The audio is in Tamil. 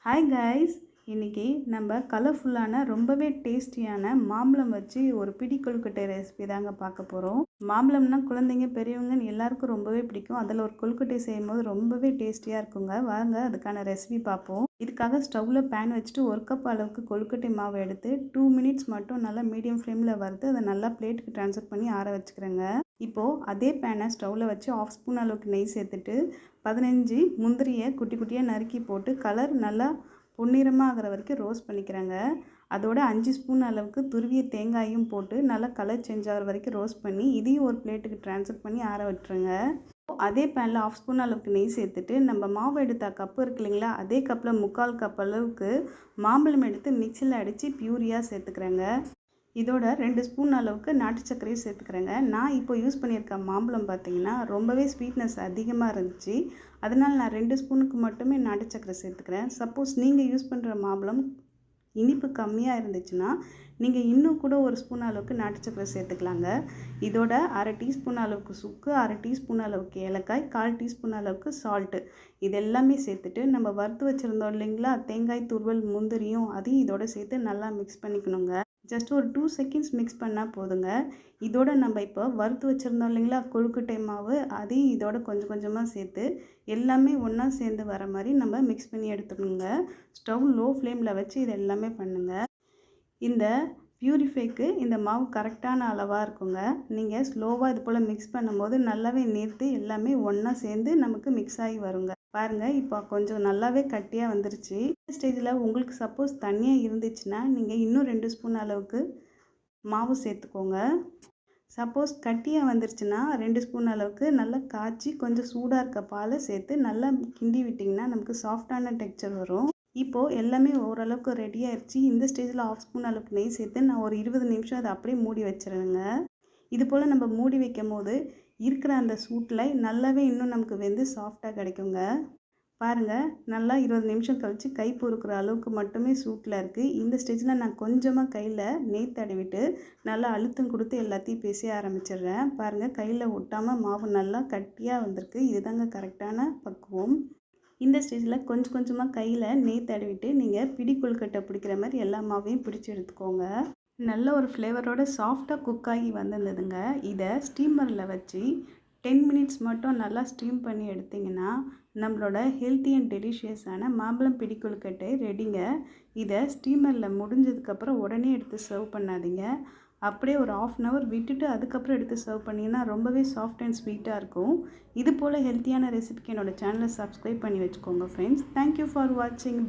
ஹாய் கைஸ், இன்றைக்கி நம்ம கலர்ஃபுல்லான ரொம்பவே டேஸ்டியான மாம்பழம் வச்சு ஒரு பிடி கொழுக்கட்டை ரெசிபி தாங்க பார்க்க போகிறோம். மாம்பழம்னா குழந்தைங்க பெரியவங்கன்னு எல்லாருக்கும் ரொம்பவே பிடிக்கும். அதில் ஒரு கொழுக்கட்டை செய்யும்போது ரொம்பவே டேஸ்டியாக இருக்குங்க. வாங்க அதுக்கான ரெசிபி பார்ப்போம். இதுக்காக ஸ்டவ்வில் பேன் வச்சுட்டு 1 கப் அளவுக்கு கொழுக்கட்டை மாவு எடுத்து 2 மினிட்ஸ் மட்டும் நல்லா மீடியம் ஃப்ளேமில் வறுத்து அதை நல்லா பிளேட்டுக்கு ட்ரான்ஸ்ஃபர் பண்ணி ஆற வச்சுக்கிறேங்க. இப்போது அதே பேனை ஸ்டவ்வில் வச்சு 1/2 ஸ்பூன் அளவுக்கு நெய் சேர்த்துட்டு 15 முந்திரியை குட்டி குட்டியாக நறுக்கி போட்டு கலர் நல்லா பொன்னிறமாக ஆகிற வரைக்கும் ரோஸ்ட் பண்ணிக்கிறேங்க. அதோட 5 ஸ்பூன் அளவுக்கு துருவிய தேங்காயும் போட்டு நல்லா கலர் சேஞ்ச் ஆகிற வரைக்கும் ரோஸ்ட் பண்ணி இதையும் ஒரு பிளேட்டுக்கு ட்ரான்ஸ்ஃபர் பண்ணி ஆற விட்டுருங்க. அதே பேனில் 1/2 ஸ்பூன் அளவுக்கு நெய் சேர்த்துட்டு நம்ம மாவு எடுத்த கப்பு இருக்கு இல்லைங்களா, அதே கப்பில் 3/4 கப் அளவுக்கு மாம்பழம் எடுத்து மிக்சியில் அடித்து பியூரியாக சேர்த்துக்கிறேங்க. இதோட 2 ஸ்பூன் அளவுக்கு நாட்டு சர்க்கரையும் சேர்த்துக்கிறேங்க. நான் இப்போ யூஸ் பண்ணியிருக்க மாம்பழம் பார்த்திங்கன்னா ரொம்பவே ஸ்வீட்னஸ் அதிகமாக இருந்துச்சு. அதனால் நான் 2 ஸ்பூனுக்கு மட்டுமே நாட்டு சர்க்கரை சேர்த்துக்கிறேன். சப்போஸ் நீங்கள் யூஸ் பண்ணுற மாம்பழம் இனிப்பு கம்மியாக இருந்துச்சுன்னா நீங்கள் இன்னும் கூட 1 ஸ்பூன் அளவுக்கு நாட்டு சர்க்கரை சேர்த்துக்கலாங்க. இதோட 1/2 டீஸ்பூன் அளவுக்கு சுக்கு, 1/2 டீஸ்பூன் அளவுக்கு ஏலக்காய், 1/4 டீஸ்பூன் அளவுக்கு சால்ட்டு இது எல்லாமே சேர்த்துட்டு நம்ம வறுத்து வச்சுருந்தோம் இல்லைங்களா தேங்காய் துருவல் முந்திரியும் அதையும் இதோட சேர்த்து நல்லா மிக்ஸ் பண்ணிக்கணுங்க. ஜஸ்ட் ஒரு 2 செகண்ட்ஸ் மிக்ஸ் பண்ணால் போதுங்க. இதோட நம்ம இப்போ வறுத்து வச்சுருந்தோம் இல்லைங்களா கொழுக்கட்டை மாவு அதையும் இதோட கொஞ்சம் கொஞ்சமாக சேர்த்து எல்லாமே ஒன்றா சேர்ந்து வர மாதிரி நம்ம மிக்ஸ் பண்ணி எடுத்துக்கணுங்க. ஸ்டவ் லோ ஃப்ளேமில் வச்சு இது எல்லாமே பண்ணுங்கள். இந்த பியூரிஃபைக்கு இந்த மாவு கரெக்டான அளவாக இருக்குங்க. நீங்கள் ஸ்லோவாக இது போல் மிக்ஸ் பண்ணும்போது நல்லாவே நேர்த்து எல்லாமே ஒன்றா சேர்ந்து நமக்கு மிக்ஸ் ஆகி வருங்க. பாருங்கள், இப்போ கொஞ்சம் நல்லாவே கட்டியாக வந்துருச்சு. இந்த ஸ்டேஜில் உங்களுக்கு சப்போஸ் தண்ணியாக இருந்துச்சுன்னா நீங்கள் இன்னும் 2 ஸ்பூன் அளவுக்கு மாவு சேர்த்துக்கோங்க. சப்போஸ் கட்டியாக வந்துருச்சுன்னா 2 ஸ்பூன் அளவுக்கு நல்லா காய்ச்சி கொஞ்சம் சூடாக இருக்க பாலை சேர்த்து நல்லா கிண்டி விட்டிங்கன்னா நமக்கு சாஃப்டான டெக்ஸ்சர் வரும். இப்போது எல்லாமே ஓரளவுக்கு ரெடி ஆயிடுச்சு. இந்த ஸ்டேஜில் 1/2 ஸ்பூன் அளவுக்கு நெய் சேர்த்து நான் ஒரு 20 நிமிஷம் அதை அப்படியே மூடி வச்சிருவேங்க. இது போல் நம்ம மூடி வைக்கும் போது இருக்கிற அந்த சூட்டில் நல்லாவே இன்னும் நமக்கு வெந்து சாஃப்டாக கிடைக்குங்க. பாருங்கள், நல்லா 20 நிமிஷம் கழித்து கை பொறுக்கிற அளவுக்கு மட்டுமே சூட்டில் இருக்குது. இந்த ஸ்டேஜில் நான் கொஞ்சமாக கையில் நெய் தடவிட்டு நல்லா அழுத்தம் கொடுத்து எல்லாத்தையும் பேச ஆரம்பிச்சிடுறேன். பாருங்கள், கையில் ஒட்டாமல் மாவு நல்லா கட்டியாக வந்திருக்கு. இதுதாங்க கரெக்டான பக்குவம். இந்த ஸ்டேஜில் கொஞ்சம் கொஞ்சமாக கையில் நெய் தடவிட்டு நீங்கள் பிடி கொழுக்கட்டை பிடிக்கிற மாதிரி எல்லா மாவையும் பிடிச்சி எடுத்துக்கோங்க. நல்ல ஒரு ஃப்ளேவரோட சாஃப்டாக குக் ஆகி வந்திருந்ததுங்க. இதை ஸ்டீமரில் வச்சு 10 மினிட்ஸ் மட்டும் நல்லா ஸ்டீம் பண்ணி எடுத்திங்கன்னா நம்மளோட ஹெல்த்தி அண்ட் டெலிஷியஸான மாம்பழம் பிடி கொழுக்கட்டை ரெடிங்க. இதை ஸ்டீமரில் முடிஞ்சதுக்கப்புறம் உடனே எடுத்து சர்வ் பண்ணாதீங்க. அப்படியே ஒரு 1/2 hour விட்டுட்டு அதுக்கப்புறம் எடுத்து சர்வ் பண்ணிங்கன்னா ரொம்பவே சாஃப்ட் அண்ட் ஸ்வீட்டாக இருக்கும். இது போல் ஹெல்த்தியான ரெசிபிக்கு என்னோடய சேனலை சப்ஸ்கிரைப் பண்ணி வச்சுக்கோங்க ஃப்ரெண்ட்ஸ். தேங்க்யூ ஃபார் வாட்சிங்.